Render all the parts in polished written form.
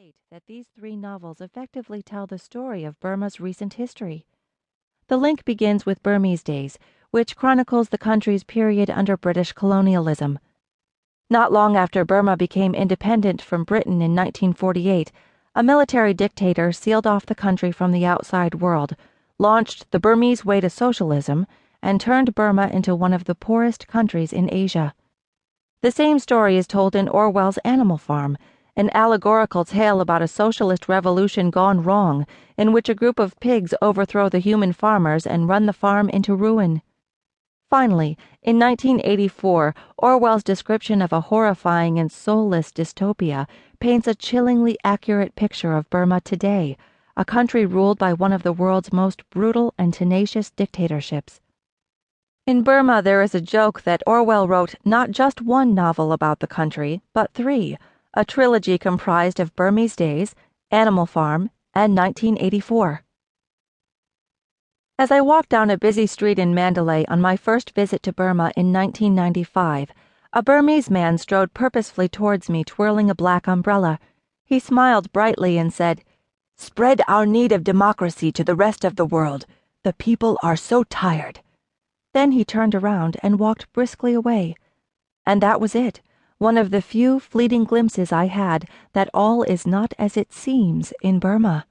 Fate that these three novels effectively tell the story of Burma's recent history. The link begins with Burmese Days, which chronicles the country's period under British colonialism. Not long after Burma became independent from Britain in 1948, a military dictator sealed off the country from the outside world, launched the Burmese way to socialism, and turned Burma into one of the poorest countries in Asia. The same story is told in Orwell's Animal Farm, an allegorical tale about a socialist revolution gone wrong, in which a group of pigs overthrow the human farmers and run the farm into ruin. Finally, in 1984, Orwell's description of a horrifying and soulless dystopia paints a chillingly accurate picture of Burma today, a country ruled by one of the world's most brutal and tenacious dictatorships. In Burma, there is a joke that Orwell wrote not just one novel about the country, but three, a trilogy comprised of Burmese Days, Animal Farm, and 1984. As I walked down a busy street in Mandalay on my first visit to Burma in 1995, a Burmese man strode purposefully towards me twirling a black umbrella. He smiled brightly and said, "Spread our need of democracy to the rest of the world. The people are so tired." Then he turned around and walked briskly away. And that was it. One of the few fleeting glimpses I had that all is not as it seems in Burma.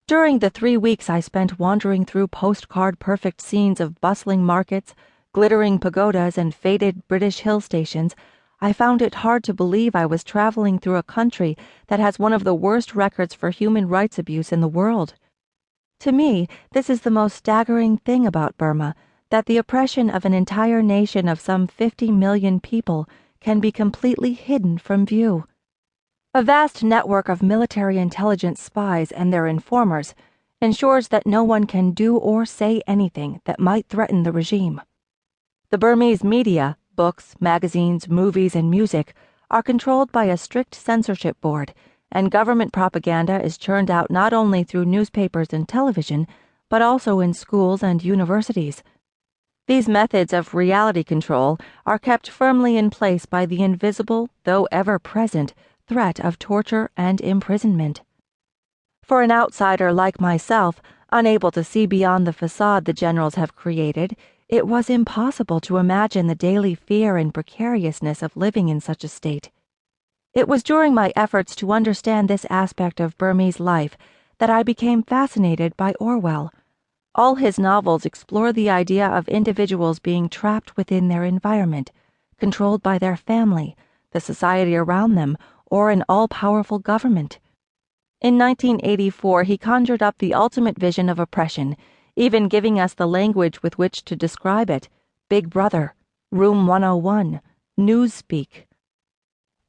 During the 3 weeks I spent wandering through postcard-perfect scenes of bustling markets, glittering pagodas, and faded British hill stations, I found it hard to believe I was traveling through a country that has one of the worst records for human rights abuse in the world. To me, this is the most staggering thing about Burma, that the oppression of an entire nation of some 50 million people can be completely hidden from view. A vast network of military intelligence spies and their informers ensures that no one can do or say anything that might threaten the regime. The Burmese media, books, magazines, movies, and music are controlled by a strict censorship board, and government propaganda is churned out not only through newspapers and television, but also in schools and universities. These methods of reality control are kept firmly in place by the invisible, though ever-present, threat of torture and imprisonment. For an outsider like myself, unable to see beyond the facade the generals have created, it was impossible to imagine the daily fear and precariousness of living in such a state. It was during my efforts to understand this aspect of Burmese life that I became fascinated by Orwell. All his novels explore the idea of individuals being trapped within their environment, controlled by their family, the society around them, or an all-powerful government. In 1984, he conjured up the ultimate vision of oppression, even giving us the language with which to describe it: Big Brother, Room 101, Newspeak.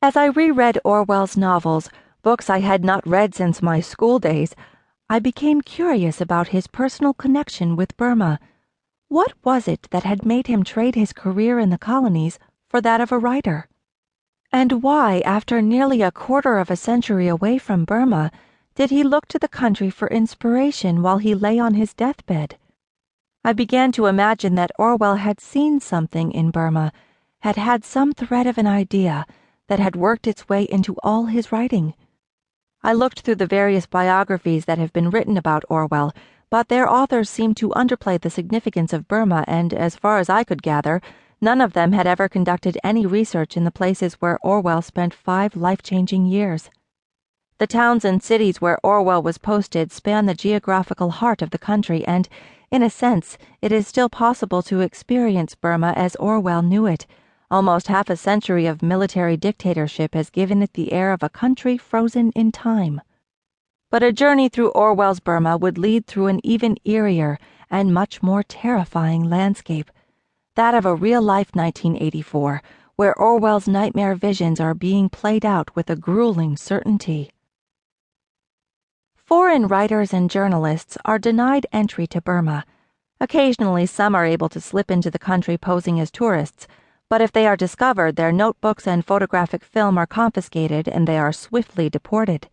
As I reread Orwell's novels, books I had not read since my school days, I became curious about his personal connection with Burma. What was it that had made him trade his career in the colonies for that of a writer? And why, after nearly a quarter of a century away from Burma, did he look to the country for inspiration while he lay on his deathbed? I began to imagine that Orwell had seen something in Burma, had had some thread of an idea that had worked its way into all his writing. I looked through the various biographies that have been written about Orwell, but their authors seemed to underplay the significance of Burma, and as far as I could gather, none of them had ever conducted any research in the places where Orwell spent 5 life-changing years. The towns and cities where Orwell was posted span the geographical heart of the country, and, in a sense, it is still possible to experience Burma as Orwell knew it. Almost half a century of military dictatorship has given it the air of a country frozen in time. But a journey through Orwell's Burma would lead through an even eerier and much more terrifying landscape, that of a real-life 1984, where Orwell's nightmare visions are being played out with a grueling certainty. Foreign writers and journalists are denied entry to Burma. Occasionally, some are able to slip into the country posing as tourists, but if they are discovered, their notebooks and photographic film are confiscated and they are swiftly deported.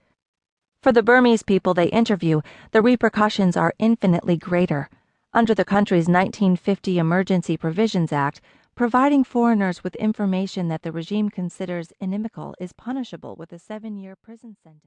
For the Burmese people they interview, the repercussions are infinitely greater. Under the country's 1950 Emergency Provisions Act, providing foreigners with information that the regime considers inimical is punishable with a 7-year prison sentence.